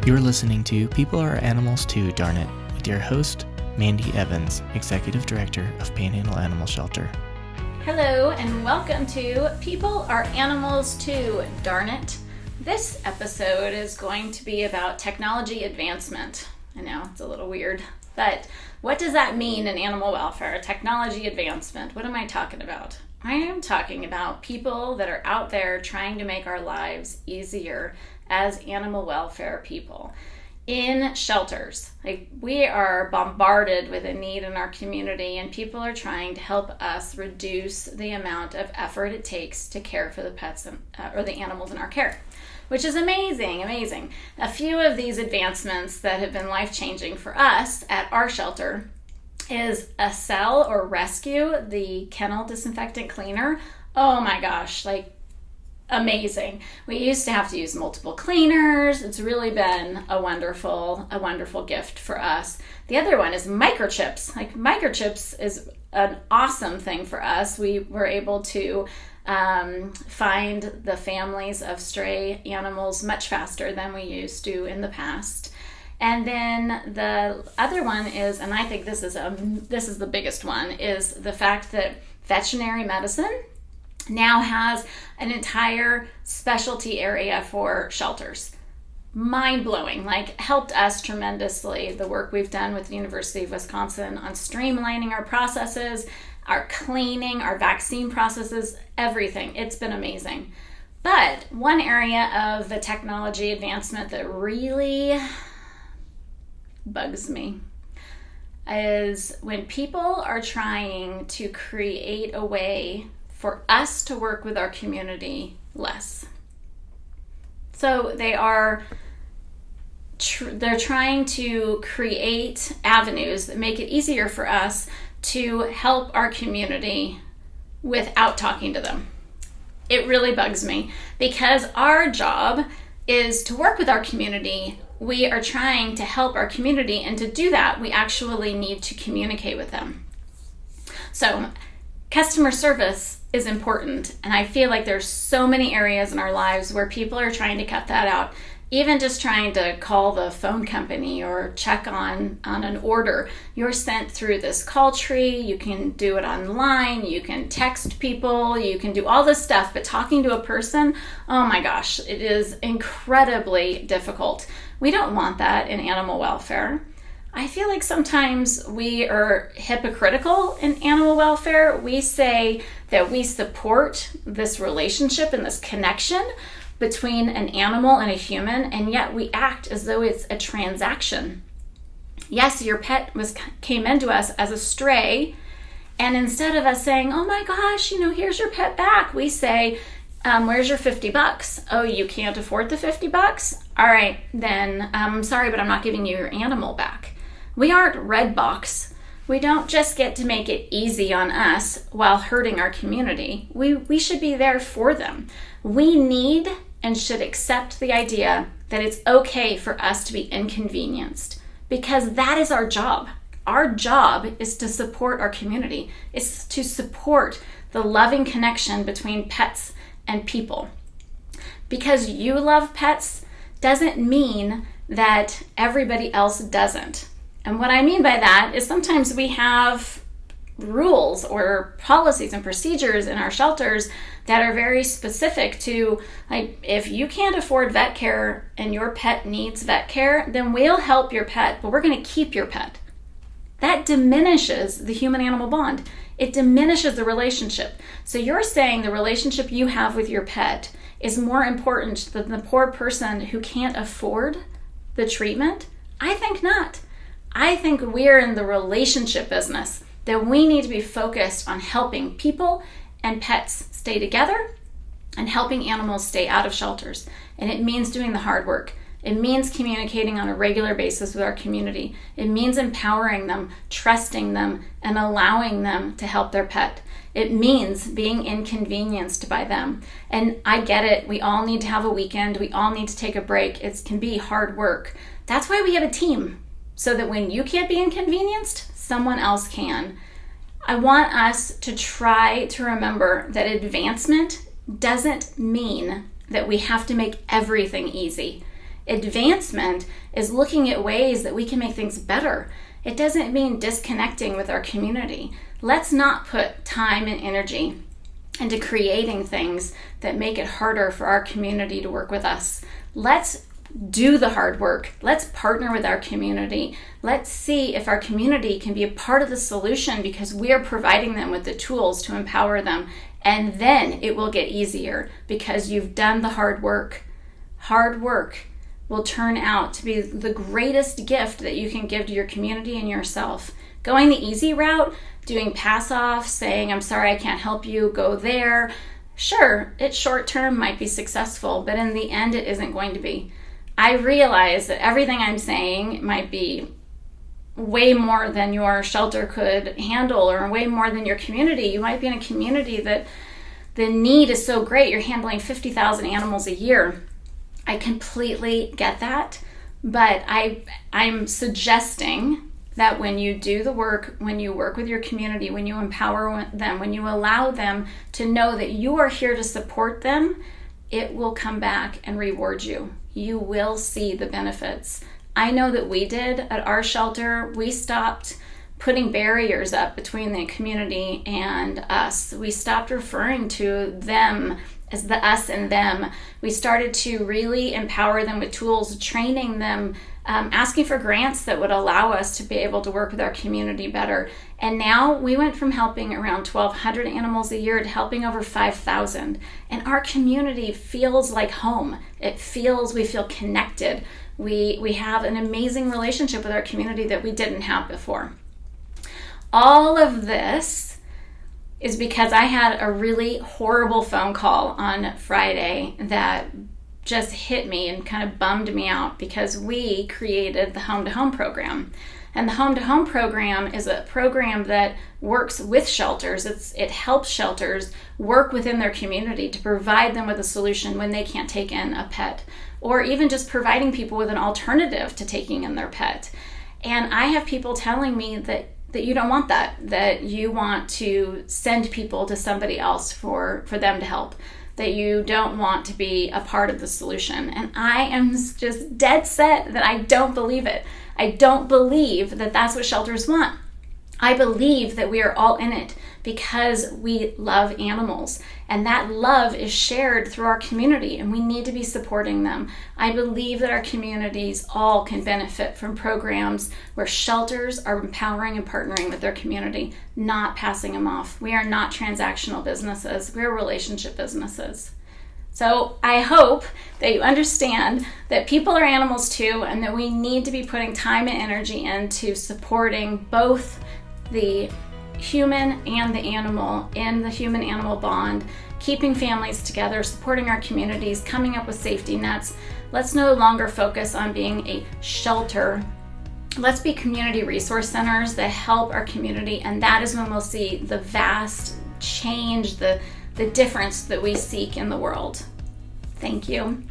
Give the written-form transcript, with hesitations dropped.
You're listening to People Are Animals Too, Darn It, with your host, Mandy Evans, Executive Director of Panhandle Animal Shelter. Hello and welcome to People Are Animals Too, Darn It. This episode is going to be about technology advancement. I know, it's a little weird, but what does that mean in animal welfare? Technology advancement, what am I talking about? I am talking about people that are out there trying to make our lives easier as animal welfare people. In shelters, we are bombarded with a need in our community, and people are trying to help us reduce the amount of effort it takes to care for the pets or the animals in our care, which is amazing. A few of these advancements that have been life-changing for us at our shelter is Acel or Rescue, the kennel disinfectant cleaner. Oh my gosh, amazing. We used to have to use multiple cleaners. It's really been a wonderful gift for us. The other one is microchips. Microchips is an awesome thing for us. We were able to find the families of stray animals much faster than we used to in the past. And then the other one is, and I think this is the biggest one, is the fact that veterinary medicine now has an entire specialty area for shelters. Mind-blowing, helped us tremendously. The work we've done with the University of Wisconsin on streamlining our processes, our cleaning, our vaccine processes, everything. It's been amazing. But one area of the technology advancement that really bugs me is when people are trying to create a way for us to work with our community less. So they're trying to create avenues that make it easier for us to help our community without talking to them. It really bugs me because our job is to work with our community. We are trying to help our community, and to do that, we actually need to communicate with them. So customer service is important, and I feel like there's so many areas in our lives where people are trying to cut that out. Even just trying to call the phone company or check on an order. You're sent through this call tree, you can do it online, you can text people, you can do all this stuff, but talking to a person, oh my gosh, it is incredibly difficult. We don't want that in animal welfare. I feel like sometimes we are hypocritical in animal welfare. We say that we support this relationship and this connection between an animal and a human, and yet we act as though it's a transaction. Yes, your pet came into us as a stray, and instead of us saying, oh my gosh, here's your pet back, we say, where's your $50? Oh, you can't afford the $50? All right, then I'm sorry, but I'm not giving you your animal back. We aren't Redbox. We don't just get to make it easy on us while hurting our community. We should be there for them. We need and should accept the idea that it's okay for us to be inconvenienced, because that is our job. Our job is to support our community. It's to support the loving connection between pets and people. Because you love pets doesn't mean that everybody else doesn't. And what I mean by that is sometimes we have rules or policies and procedures in our shelters that are very specific to, if you can't afford vet care and your pet needs vet care, then we'll help your pet, but we're going to keep your pet. That diminishes the human-animal bond. It diminishes the relationship. So you're saying the relationship you have with your pet is more important than the poor person who can't afford the treatment? I think not. I think we're in the relationship business, that we need to be focused on helping people and pets stay together and helping animals stay out of shelters. And it means doing the hard work. It means communicating on a regular basis with our community. It means empowering them, trusting them, and allowing them to help their pet. It means being inconvenienced by them. And I get it. We all need to have a weekend. We all need to take a break. It can be hard work. That's why we have a team, so that when you can't be inconvenienced, someone else can. I want us to try to remember that advancement doesn't mean that we have to make everything easy. Advancement is looking at ways that we can make things better. It doesn't mean disconnecting with our community. Let's not put time and energy into creating things that make it harder for our community to work with us. Let's do the hard work. Let's partner with our community. Let's see if our community can be a part of the solution because we are providing them with the tools to empower them. And then it will get easier because you've done the hard work. Hard work will turn out to be the greatest gift that you can give to your community and yourself. Going the easy route, doing pass-off, saying, I'm sorry, I can't help you, go there. Sure, it's short-term, might be successful, but in the end, it isn't going to be. I realize that everything I'm saying might be way more than your shelter could handle or way more than your community. You might be in a community that the need is so great, you're handling 50,000 animals a year. I completely get that, but I'm suggesting that when you do the work, when you work with your community, when you empower them, when you allow them to know that you are here to support them, it will come back and reward you. You will see the benefits. I know that we did at our shelter. We stopped putting barriers up between the community and us. We stopped referring to them as the us and them. We started to really empower them with tools, training them, asking for grants that would allow us to be able to work with our community better. And now we went from helping around 1,200 animals a year to helping over 5,000. And our community feels like home. We feel connected. We have an amazing relationship with our community that we didn't have before. All of this is because I had a really horrible phone call on Friday that just hit me and kind of bummed me out because we created the Home to Home program. And the Home to Home program is a program that works with shelters. It helps shelters work within their community to provide them with a solution when they can't take in a pet, or even just providing people with an alternative to taking in their pet. And I have people telling me that you don't want that you want to send people to somebody else for them to help, that you don't want to be a part of the solution. And I am just dead set that I don't believe it. I don't believe that that's what shelters want. I believe that we are all in it because we love animals, and that love is shared through our community, and we need to be supporting them. I believe that our communities all can benefit from programs where shelters are empowering and partnering with their community, not passing them off. We are not transactional businesses. We're relationship businesses. So I hope that you understand that people are animals too, and that we need to be putting time and energy into supporting both the human and the animal in the human-animal bond, keeping families together, supporting our communities, coming up with safety nets. Let's no longer focus on being a shelter. Let's be community resource centers that help our community, and that is when we'll see the vast change, the difference that we seek in the world. Thank you.